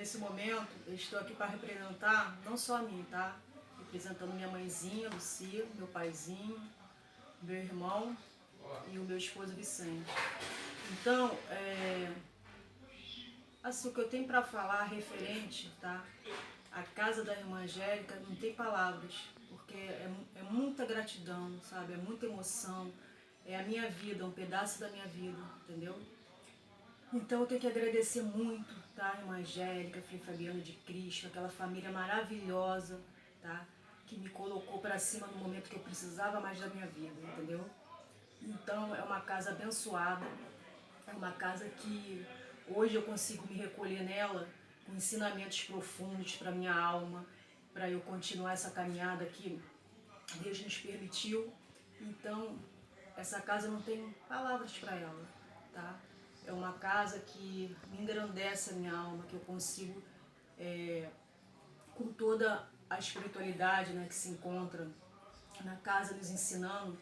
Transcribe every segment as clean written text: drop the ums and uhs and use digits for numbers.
nesse momento eu estou aqui para representar, não só a mim, tá? Representando minha mãezinha, Lucia, meu paizinho, meu irmão e o meu esposo Vicente. Então, assim, o que eu tenho para falar referente, tá? A casa da irmã Angélica não tem palavras, porque é muita gratidão, sabe? É muita emoção, é a minha vida, um pedaço da minha vida, entendeu? Então eu tenho que agradecer muito, tá? Irmã Angélica, Frei Fabiano de Cristo, aquela família maravilhosa, tá? Que me colocou para cima no momento que eu precisava mais da minha vida, entendeu? Então é uma casa abençoada, é uma casa que hoje eu consigo me recolher nela com ensinamentos profundos para minha alma, para eu continuar essa caminhada que Deus nos permitiu. Então, essa casa não tem palavras para ela, tá? É uma casa que me engrandece a minha alma, que eu consigo, com toda a espiritualidade, né, que se encontra na casa nos ensinando,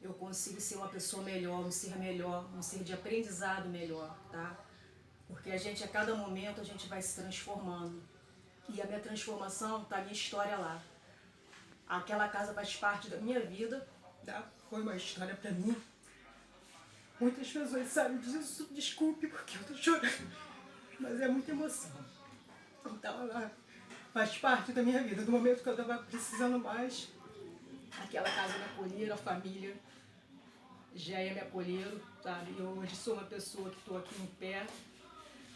eu consigo ser uma pessoa melhor, um ser de aprendizado melhor, tá? Porque a gente, a cada momento, a gente vai se transformando. E a minha transformação tá a minha história lá. Aquela casa faz parte da minha vida, tá? Foi uma história para mim. Muitas pessoas sabem disso, desculpe porque eu tô chorando, mas é muita emoção. Então ela faz parte da minha vida. No momento que eu tava precisando mais, aquela casa me acolheram, a família Géia me acolheram, sabe? Eu hoje sou uma pessoa que estou aqui em pé,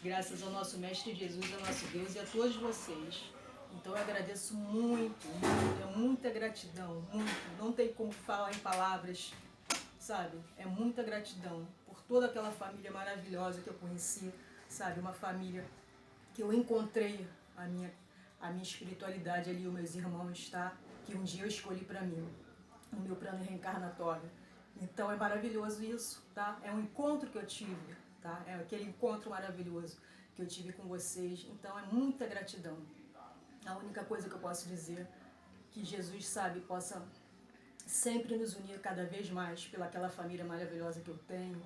graças ao nosso Mestre Jesus, ao nosso Deus e a todos vocês. Então eu agradeço muito, muito, é muita gratidão, muito. Não tem como falar em palavras, sabe? É muita gratidão por toda aquela família maravilhosa que eu conheci, sabe? Uma família que eu encontrei a minha espiritualidade ali, os meus irmãos, tá? Que um dia eu escolhi para mim, no meu plano reencarnatório. Então é maravilhoso isso, tá? É um encontro que eu tive, tá? É aquele encontro maravilhoso que eu tive com vocês. Então é muita gratidão. A única coisa que eu posso dizer que Jesus, sabe, possa sempre nos unir cada vez mais pelaquela família maravilhosa que eu tenho,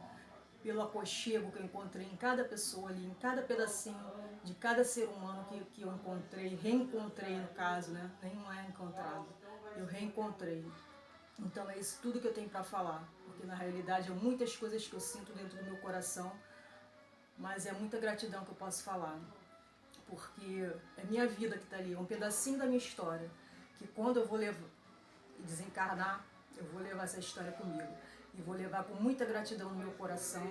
pelo aconchego que eu encontrei em cada pessoa ali, em cada pedacinho de cada ser humano que eu encontrei, reencontrei no caso, né? Nem não é encontrado, eu reencontrei. Então é isso tudo que eu tenho para falar, porque na realidade é muitas coisas que eu sinto dentro do meu coração, mas é muita gratidão que eu posso falar, porque é minha vida que está ali, é um pedacinho da minha história, que quando eu vou desencarnar, eu vou levar essa história comigo, e vou levar com muita gratidão no meu coração,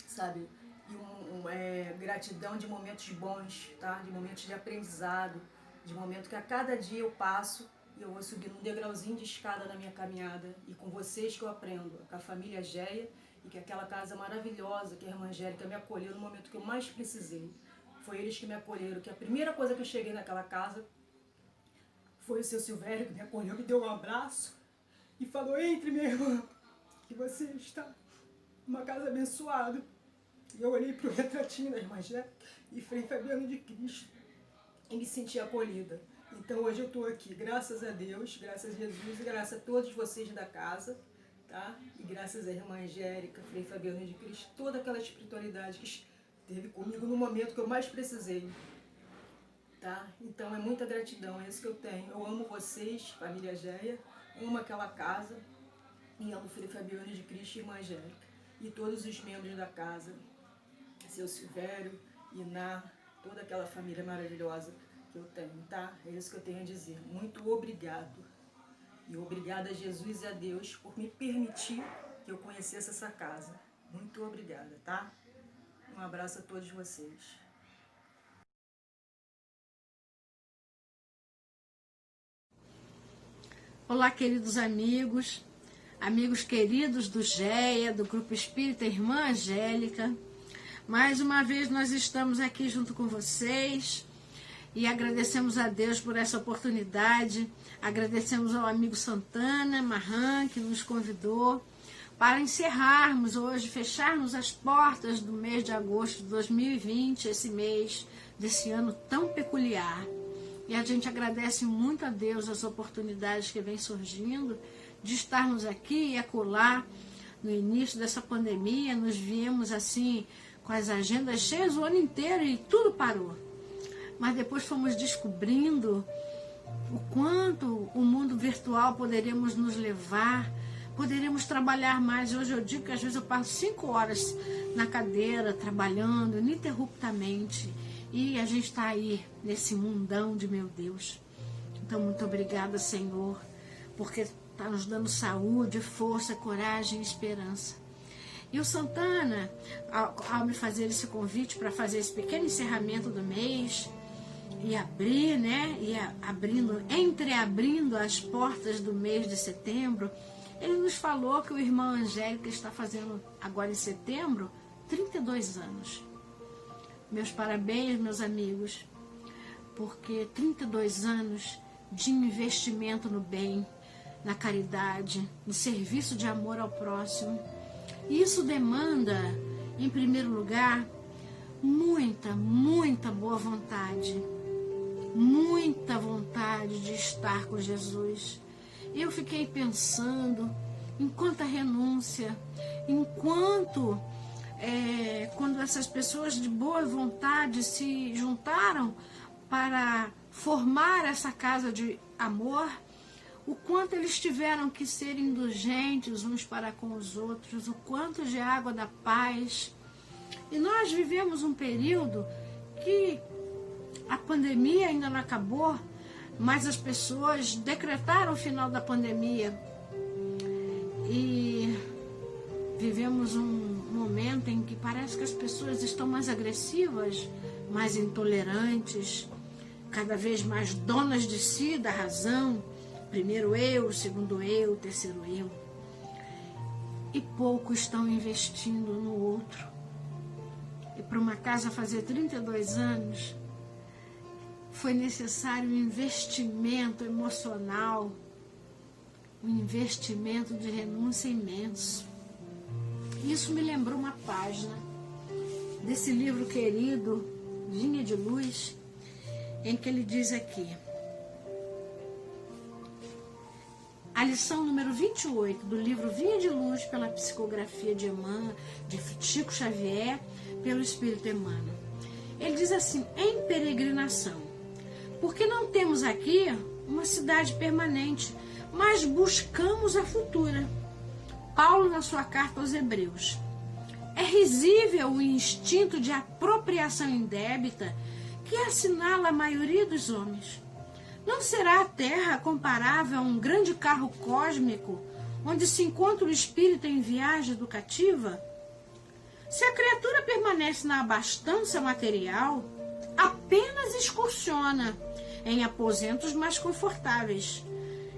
sabe? E gratidão de momentos bons, tá? De momentos de aprendizado, de momentos que a cada dia eu passo e eu vou subindo um degrauzinho de escada na minha caminhada, e com vocês que eu aprendo, com a família Géia, e que aquela casa maravilhosa que a irmã Angélica me acolheu no momento que eu mais precisei. Foi eles que me acolheram, que a primeira coisa que eu cheguei naquela casa foi o seu Silvério, que me acolheu, me deu um abraço e falou: entre, minha irmã, que você está numa casa abençoada. E eu olhei para o retratinho da irmã Angélica e Frei Fabiano de Cristo e me senti acolhida. Então hoje eu estou aqui, graças a Deus, graças a Jesus e graças a todos vocês da casa, tá? E graças à irmã Angélica, Frei Fabiano de Cristo, toda aquela espiritualidade que esteve comigo no momento que eu mais precisei, tá? Então é muita gratidão, é isso que eu tenho. Eu amo vocês, família Géia, amo aquela casa e amo Frei Fabiano de Cristo e irmã Angélica. E todos os membros da casa, seu Silvério, Iná, toda aquela família maravilhosa que eu tenho, tá? É isso que eu tenho a dizer. Muito obrigado. E obrigada a Jesus e a Deus por me permitir que eu conhecesse essa casa. Muito obrigada, tá? Um abraço a todos vocês. Olá, queridos amigos, amigos queridos do GEA, do Grupo Espírita Irmã Angélica. Mais uma vez nós estamos aqui junto com vocês e agradecemos a Deus por essa oportunidade. Agradecemos ao amigo Santana Marran, que nos convidou para encerrarmos hoje, fecharmos as portas do mês de agosto de 2020, esse mês desse ano tão peculiar. E a gente agradece muito a Deus as oportunidades que vem surgindo de estarmos aqui e acolá. No início dessa pandemia, nos viemos assim com as agendas cheias o ano inteiro e tudo parou. mas depois fomos descobrindo o quanto o mundo virtual poderíamos nos levar, poderíamos trabalhar mais. Hoje eu digo que às vezes eu passo 5 horas na cadeira, trabalhando ininterruptamente, e a gente está aí, nesse mundão de meu Deus. Então, muito obrigada, Senhor, porque está nos dando saúde, força, coragem e esperança. E o Santana, ao me fazer esse convite para fazer esse pequeno encerramento do mês, e abrir, né, e entreabrindo as portas do mês de setembro, ele nos falou que o irmão Angélica está fazendo agora em setembro 32 anos. Meus parabéns, meus amigos, porque 32 anos de investimento no bem, na caridade, no serviço de amor ao próximo. E isso demanda, em primeiro lugar, muita boa vontade. Muita vontade de estar com Jesus. Eu fiquei pensando em quanta renúncia, enquanto quando essas pessoas de boa vontade se juntaram para formar essa casa de amor, o quanto eles tiveram que ser indulgentes uns para com os outros, o quanto de água da paz. E nós vivemos um período que a pandemia ainda não acabou, mas as pessoas decretaram o final da pandemia. E vivemos um momento em que parece que as pessoas estão mais agressivas, mais intolerantes, cada vez mais donas de si, da razão. Primeiro eu, segundo eu, terceiro eu. E pouco estão investindo no outro. E para uma casa fazer 32 anos, foi necessário um investimento emocional, um investimento de renúncia imenso. Isso me lembrou uma página desse livro querido, Vinha de Luz, em que ele diz aqui: a lição número 28 do livro Vinha de Luz, pela psicografia de Emmanuel, de Chico Xavier, pelo Espírito Emmanuel. Ele diz assim: em peregrinação, porque não temos aqui uma cidade permanente, mas buscamos a futura. Paulo, na sua carta aos Hebreus: é risível o instinto de apropriação indébita que assinala a maioria dos homens. Não será a Terra comparável a um grande carro cósmico onde se encontra o espírito em viagem educativa? Se a criatura permanece na abastança material, apenas excursiona em aposentos mais confortáveis.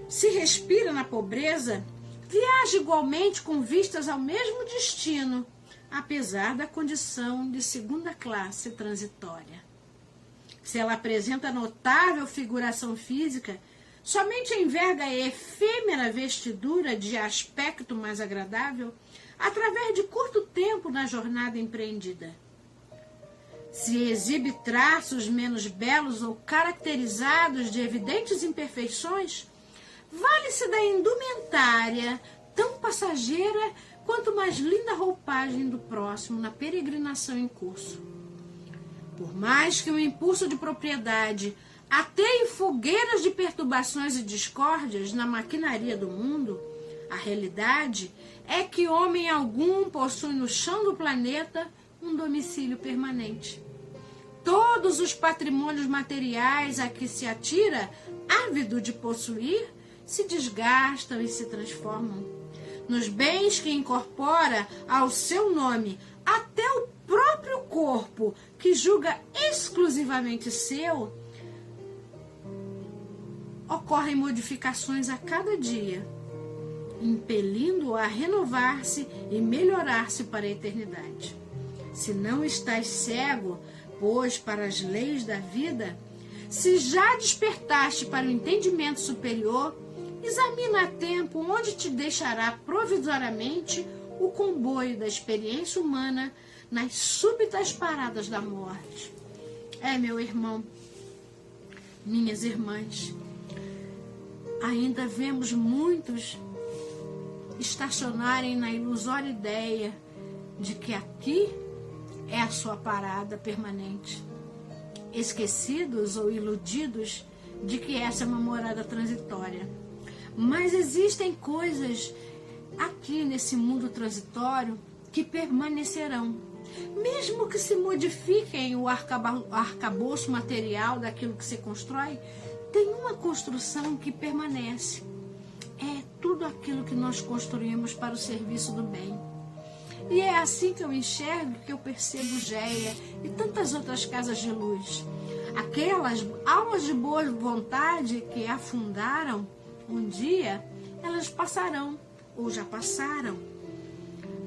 Se respira na pobreza, viaja igualmente com vistas ao mesmo destino, apesar da condição de segunda classe transitória. Se ela apresenta notável figuração física, somente enverga a efêmera vestidura de aspecto mais agradável através de curto tempo na jornada empreendida. Se exibe traços menos belos ou caracterizados de evidentes imperfeições, vale-se da indumentária tão passageira quanto mais linda roupagem do próximo na peregrinação em curso. Por mais que o impulso de propriedade ateie fogueiras de perturbações e discórdias na maquinaria do mundo, a realidade é que homem algum possui no chão do planeta um domicílio permanente. Todos os patrimônios materiais a que se atira, ávido de possuir, se desgastam e se transformam. Nos bens que incorpora ao seu nome até o próprio corpo, que julga exclusivamente seu, ocorrem modificações a cada dia, impelindo-o a renovar-se e melhorar-se para a eternidade. Se não estás cego, pois, para as leis da vida, se já despertaste para o entendimento superior, examina a tempo onde te deixará provisoriamente o comboio da experiência humana nas súbitas paradas da morte. Meu irmão, minhas irmãs, ainda vemos muitos estacionarem na ilusória ideia de que aqui é a sua parada permanente. esquecidos ou iludidos de que essa é uma morada transitória. Mas existem coisas aqui nesse mundo transitório que permanecerão. Mesmo que se modifiquem o arcabouço material daquilo que se constrói, tem uma construção que permanece. É tudo aquilo que nós construímos para o serviço do bem. E é assim que eu enxergo, que eu percebo Géia e tantas outras casas de luz. Aquelas almas de boa vontade que afundaram um dia, elas passarão, ou já passaram.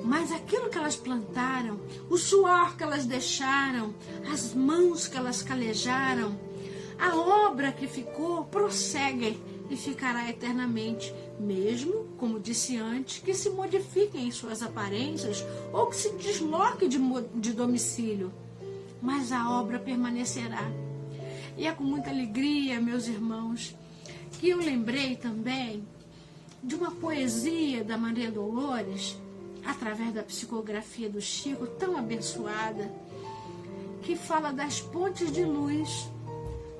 Mas aquilo que elas plantaram, o suor que elas deixaram, as mãos que elas calejaram, a obra que ficou, prossegue e ficará eternamente, mesmo, como disse antes, que se modifiquem em suas aparências ou que se desloque de domicílio. Mas a obra permanecerá. E é com muita alegria, meus irmãos, que eu lembrei também de uma poesia da Maria Dolores, através da psicografia do Chico, tão abençoada, que fala das pontes de luz.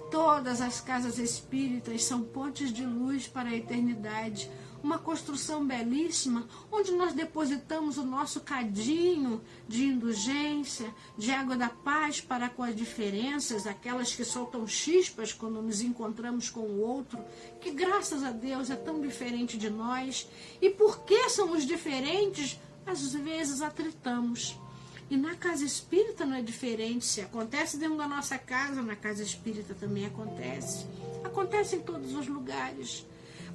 Todas as casas espíritas são pontes de luz para a eternidade. Uma construção belíssima, onde nós depositamos o nosso cadinho de indulgência, de água da paz para com as diferenças, aquelas que soltam chispas quando nos encontramos com o outro, que graças a Deus é tão diferente de nós. E porque somos diferentes, às vezes atritamos. E na casa espírita não é diferente. Se acontece dentro da nossa casa, na casa espírita também acontece. Acontece em todos os lugares.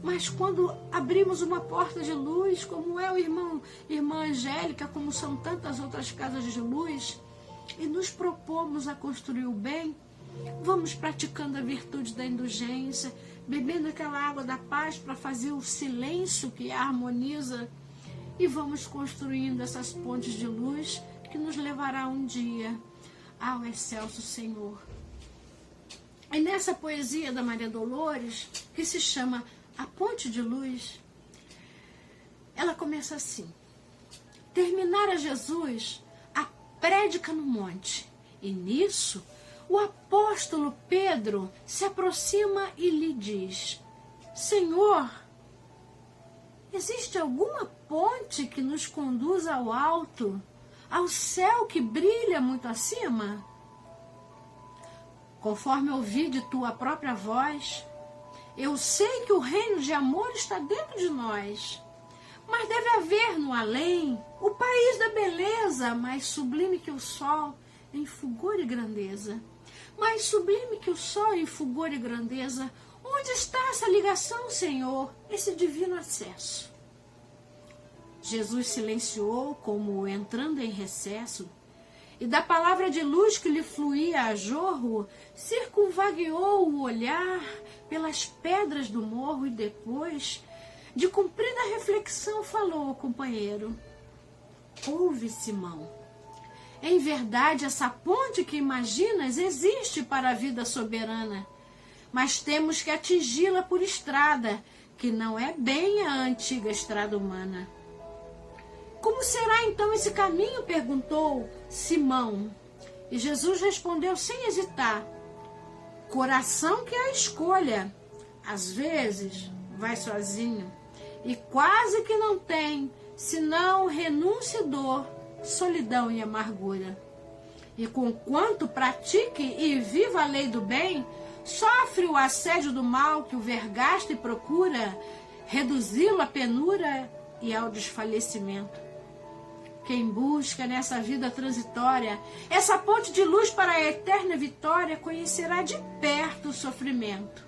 Mas quando abrimos uma porta de luz, como é o irmã Angélica, como são tantas outras casas de luz, e nos propomos a construir o bem, vamos praticando a virtude da indulgência, bebendo aquela água da paz para fazer o silêncio que a harmoniza, e vamos construindo essas pontes de luz que nos levará um dia ao excelso Senhor. E nessa poesia da Maria Dolores, que se chama A Ponte de Luz, ela começa assim: terminara Jesus a prédica no monte, e nisso o apóstolo Pedro se aproxima e lhe diz: Senhor, existe alguma ponte que nos conduza ao alto, ao céu que brilha muito acima? Conforme ouvi de tua própria voz, eu sei que o reino de amor está dentro de nós, mas deve haver no além o país da beleza, mais sublime que o sol em fulgor e grandeza. Mais sublime que o sol em fulgor e grandeza. Onde está essa ligação, Senhor, esse divino acesso? Jesus silenciou, como entrando em recesso, e da palavra de luz que lhe fluía a jorro, circunvagueou o olhar pelas pedras do morro e depois, de comprida reflexão, falou ao companheiro: ouve, Simão, em verdade essa ponte que imaginas existe para a vida soberana, mas temos que atingi-la por estrada, que não é bem a antiga estrada humana. Como será então esse caminho? Perguntou Simão. E Jesus respondeu sem hesitar: coração que é a escolha. Às vezes vai sozinho e quase que não tem senão renúncia e dor, solidão e amargura. E conquanto pratique e viva a lei do bem, sofre o assédio do mal que o vergasta e procura reduzi-lo à penura e ao desfalecimento. Quem busca nessa vida transitória essa ponte de luz para a eterna vitória conhecerá de perto o sofrimento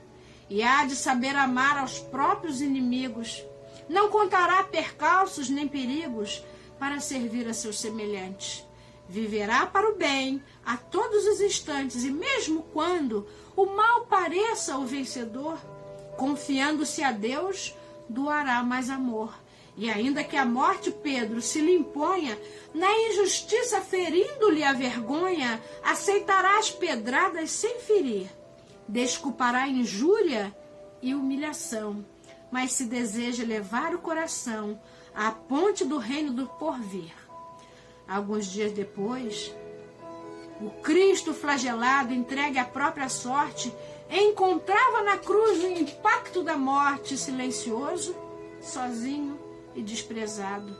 e há de saber amar aos próprios inimigos. Não contará percalços nem perigos para servir a seus semelhantes. Viverá para o bem a todos os instantes e mesmo quando o mal pareça o vencedor, confiando-se a Deus, doará mais amor. E ainda que a morte, Pedro, se lhe imponha, na injustiça ferindo-lhe a vergonha, aceitará as pedradas sem ferir. Desculpará a injúria e humilhação, mas se deseja levar o coração à ponte do reino do porvir. Alguns dias depois, O Cristo flagelado, entregue à própria sorte, encontrava na cruz o impacto da morte, silencioso, sozinho e desprezado.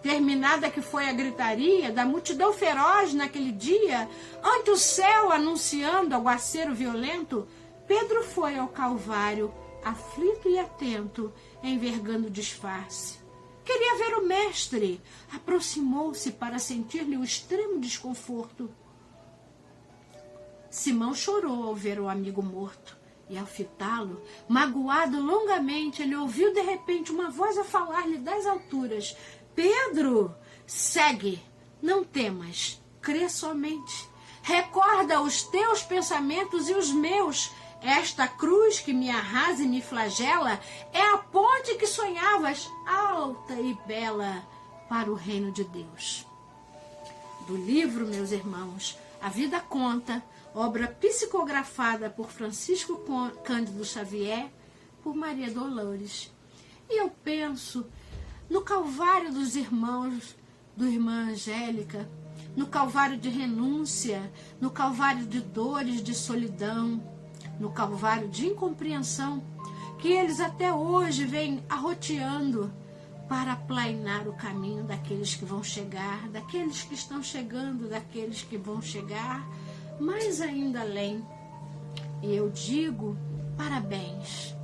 Terminada que foi a gritaria da multidão feroz naquele dia, ante o céu anunciando aguaceiro violento, Pedro foi ao Calvário, aflito e atento, envergando o disfarce. Queria ver o mestre. Aproximou-se para sentir-lhe o extremo desconforto. Simão chorou ao ver o amigo morto. E ao fitá-lo, magoado longamente, ele ouviu de repente uma voz a falar-lhe das alturas: Pedro, segue, não temas, crê somente. Recorda os teus pensamentos e os meus. Esta cruz que me arrasa e me flagela é a ponte que sonhavas, alta e bela, para o reino de Deus. Do livro, meus irmãos, A Vida Conta, obra psicografada por Francisco Cândido Xavier, por Maria Dolores. E eu penso no Calvário dos irmãos, do irmã Angélica, no Calvário de renúncia, no Calvário de dores, de solidão, no Calvário de incompreensão, que eles até hoje vêm arroteando para aplainar o caminho daqueles que vão chegar, daqueles que estão chegando, daqueles que vão chegar, mais ainda além. E eu digo parabéns,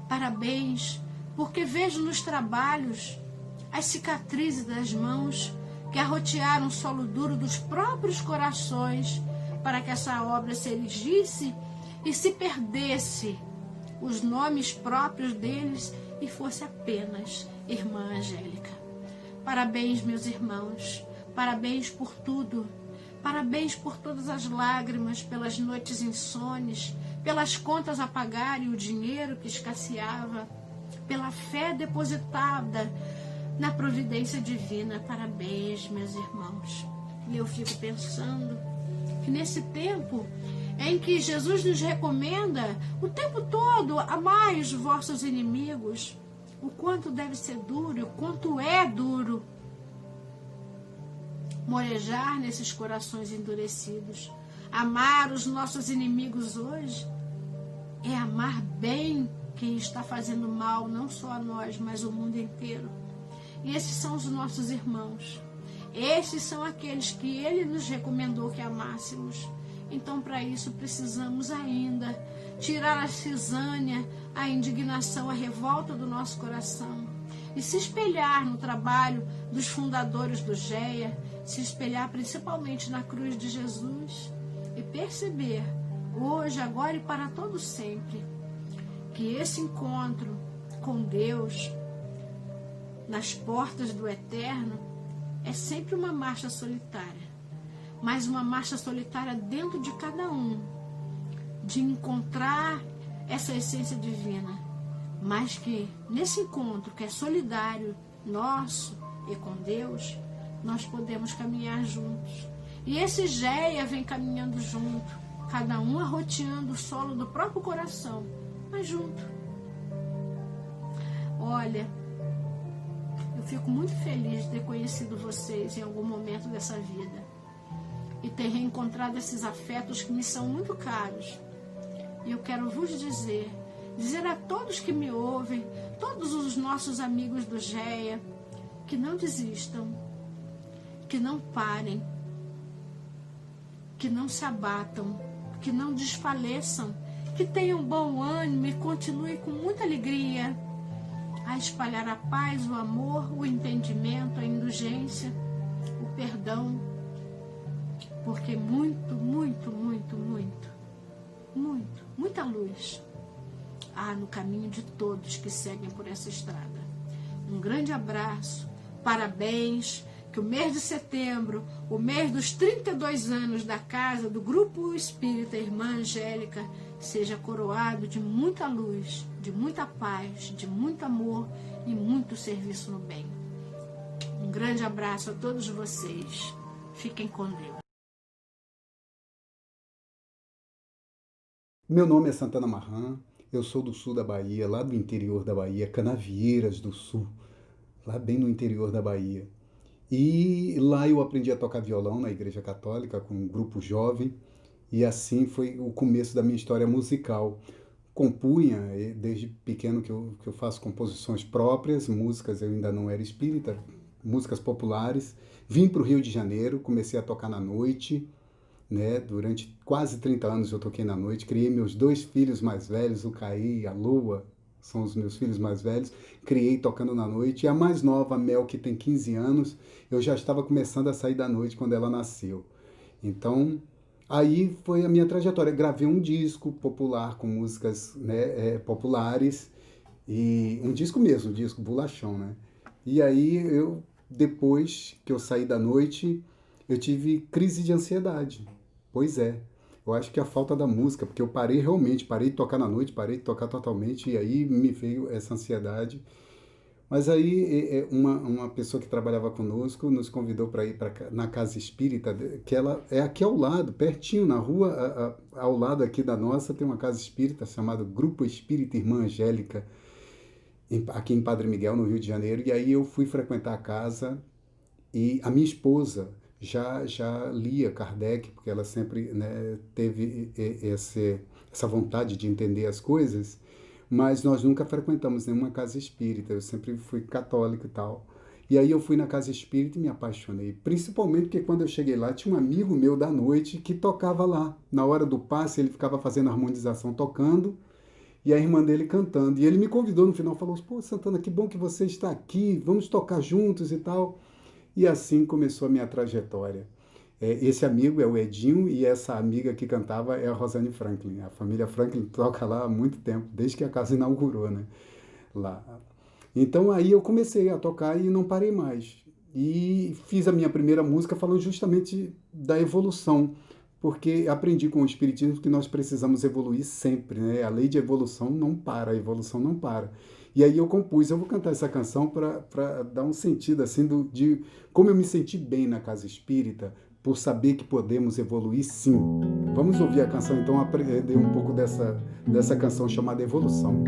parabéns, porque vejo nos trabalhos as cicatrizes das mãos que arrotearam o solo duro dos próprios corações para que essa obra se erigisse e se perdesse os nomes próprios deles e fosse apenas Irmã Angélica. Parabéns, meus irmãos, parabéns por tudo, parabéns por todas as lágrimas, pelas noites insones, pelas contas a pagar e o dinheiro que escasseava, pela fé depositada na providência divina. Parabéns, meus irmãos. E eu fico pensando que nesse tempo em que Jesus nos recomenda o tempo todo: amai os vossos inimigos, o quanto deve ser duro e o quanto é duro morejar nesses corações endurecidos. Amar os nossos inimigos hoje é amar bem quem está fazendo mal, não só a nós, mas o mundo inteiro. E esses são os nossos irmãos. Esses são aqueles que Ele nos recomendou que amássemos. Então, para isso, precisamos ainda tirar a cisânia, a indignação, a revolta do nosso coração e se espelhar no trabalho dos fundadores do GEA, se espelhar principalmente na cruz de Jesus e perceber, hoje, agora e para todo sempre, que esse encontro com Deus nas portas do eterno é sempre uma marcha solitária, mas uma marcha solitária dentro de cada um, de encontrar essa essência divina, mas que nesse encontro que é solidário, nosso e com Deus, nós podemos caminhar juntos. E esse GEA vem caminhando junto, cada um arroteando o solo do próprio coração, mas junto. Olha, eu fico muito feliz de ter conhecido vocês em algum momento dessa vida e ter reencontrado esses afetos que me são muito caros. E eu quero vos dizer a todos que me ouvem, todos os nossos amigos do GEA, que não desistam, que não parem, que não se abatam, que não desfaleçam, que tenham bom ânimo e continuem com muita alegria a espalhar a paz, o amor, o entendimento, a indulgência, o perdão, porque muita luz há no caminho de todos que seguem por essa estrada. Um grande abraço, parabéns, que o mês de setembro, o mês dos 32 anos da casa do Grupo Espírita Irmã Angélica, seja coroado de muita luz, de muita paz, de muito amor e muito serviço no bem. Um grande abraço a todos vocês. Fiquem com Deus. Meu nome é Santana Marran, eu sou do sul da Bahia, lá do interior da Bahia, Canavieiras do Sul, lá bem no interior da Bahia. E lá eu aprendi a tocar violão na Igreja Católica com um grupo jovem. E assim foi o começo da minha história musical. Compunha, desde pequeno que eu faço composições próprias, músicas, eu ainda não era espírita, músicas populares. Vim para o Rio de Janeiro, comecei a tocar na noite, né? Durante quase 30 anos eu toquei na noite, criei meus 2 filhos mais velhos, o Caí e a Lua, são os meus filhos mais velhos, criei tocando na noite. E a mais nova, a Mel, que tem 15 anos, eu já estava começando a sair da noite quando ela nasceu. Então, aí foi a minha trajetória. Gravei um disco popular com músicas, né, populares, e um disco mesmo, um disco bolachão, né? E aí depois que eu saí da noite, eu tive crise de ansiedade. Pois é. Eu acho que a falta da música, porque eu parei realmente, parei de tocar na noite, parei de tocar totalmente, e aí me veio essa ansiedade. Mas aí uma pessoa que trabalhava conosco nos convidou para ir na casa espírita, que ela é aqui ao lado, pertinho, na rua, ao lado aqui da nossa, tem uma casa espírita chamada Grupo Espírita Irmã Angélica, aqui em Padre Miguel, no Rio de Janeiro. E aí eu fui frequentar a casa e a minha esposa já lia Kardec, porque ela sempre, né, teve essa vontade de entender as coisas, mas nós nunca frequentamos nenhuma casa espírita, eu sempre fui católico e tal. E aí eu fui na casa espírita e me apaixonei, principalmente porque quando eu cheguei lá tinha um amigo meu da noite que tocava lá. Na hora do passe ele ficava fazendo harmonização, tocando, e a irmã dele cantando. E ele me convidou no final, falou: pô, Santana, que bom que você está aqui, vamos tocar juntos e tal. E assim começou a minha trajetória. Esse amigo é o Edinho e essa amiga que cantava é a Rosane Franklin. A família Franklin toca lá há muito tempo, desde que a casa inaugurou, né? Lá. Então aí eu comecei a tocar e não parei mais. E fiz a minha primeira música falando justamente da evolução, porque aprendi com o Espiritismo que nós precisamos evoluir sempre, né? A lei de evolução não para, a evolução não para. E aí eu compus, eu vou cantar essa canção para dar um sentido assim de como eu me senti bem na casa espírita, por saber que podemos evoluir sim. Vamos ouvir a canção então, aprender um pouco dessa canção chamada Evolução.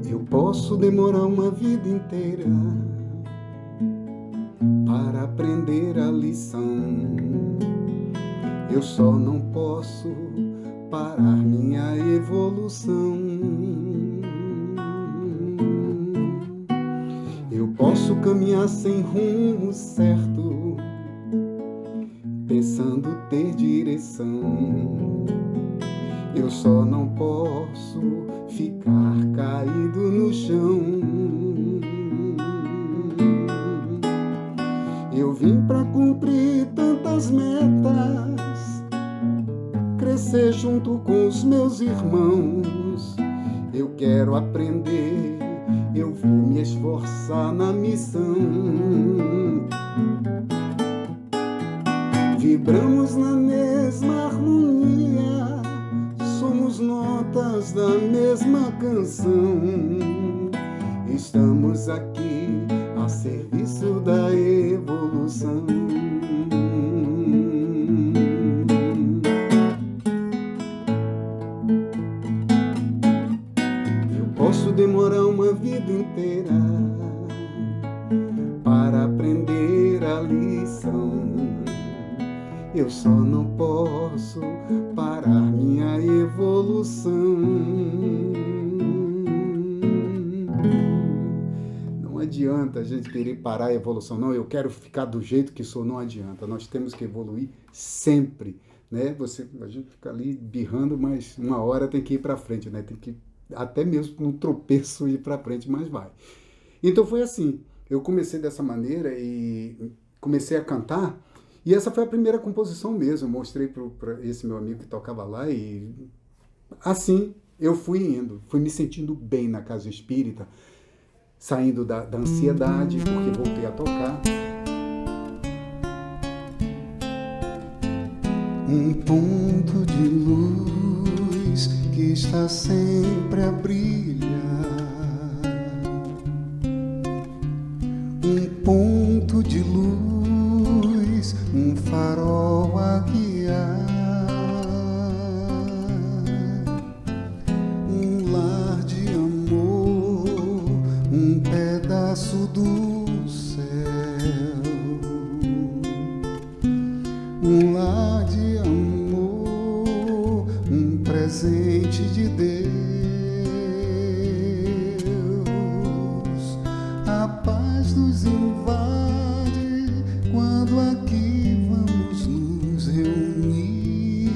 Eu posso demorar uma vida inteira para aprender a lição. Eu só não posso parar minha evolução. Eu posso caminhar sem rumo certo, pensando ter direção. Eu só não posso ficar caído no chão. Eu vim pra cumprir tantas metas, crescer junto com os meus irmãos. Eu quero aprender, eu vou me esforçar na missão. Vibramos na mesma harmonia, somos notas da mesma canção. Estamos aqui a serviço da evolução. Posso demorar uma vida inteira para aprender a lição. Eu só não posso parar minha evolução. Não adianta a gente querer parar a evolução. Não, eu quero ficar do jeito que sou. Não adianta. Nós temos que evoluir sempre, né? A gente fica ali birrando, mas uma hora tem que ir para frente, né? Tem que até mesmo no tropeço ir para frente, mas vai. Então foi assim, eu comecei dessa maneira e comecei a cantar, e essa foi a primeira composição mesmo, eu mostrei para esse meu amigo que tocava lá, e assim eu fui indo, fui me sentindo bem na casa espírita, saindo da ansiedade, porque voltei a tocar. Um ponto de luz que está sempre a brilhar, um ponto de luz, um farol a guiar, um lar de amor, um pedaço pedaço do céu, um lar de amor, um presente de Deus. A paz nos invade quando aqui vamos nos reunir,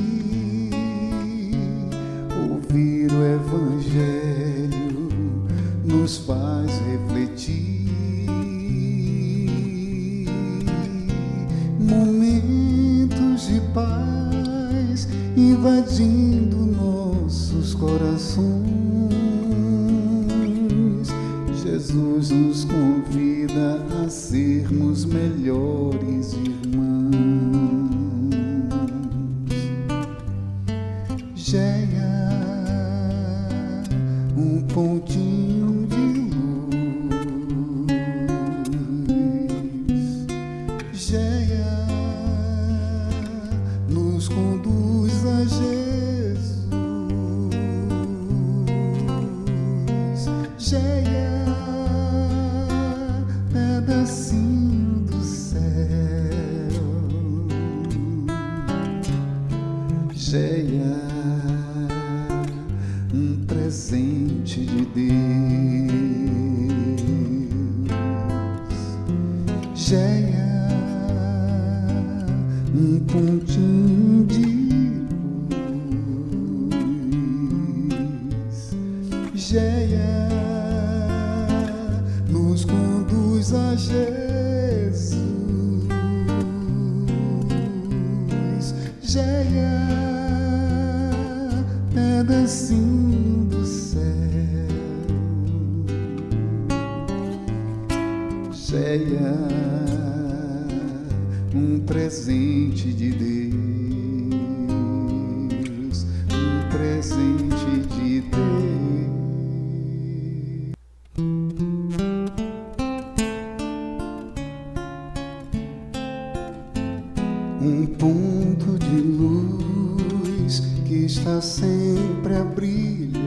ouvir o Evangelho nos faz refletir. Momentos de paz invadindo nossos corações. Jesus nos convida a sermos melhores irmãos. Géia, um pontinho de luz. Géia, nos conduz a Jesus. Géia, pedacinho do céu. Géia, um presente de Deus. Géia, um pontinho de luz. Géia, nos conduz a Jesus. Géia, pedacinho do céu. Géia, um presente de Deus, um presente de Deus. Um ponto de luz que está sempre a brilhar.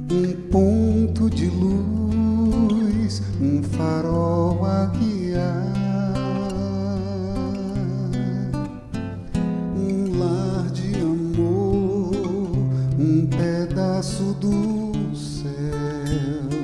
Um ponto de luz, um farol a guiar. Um lar de amor, um pedaço do céu.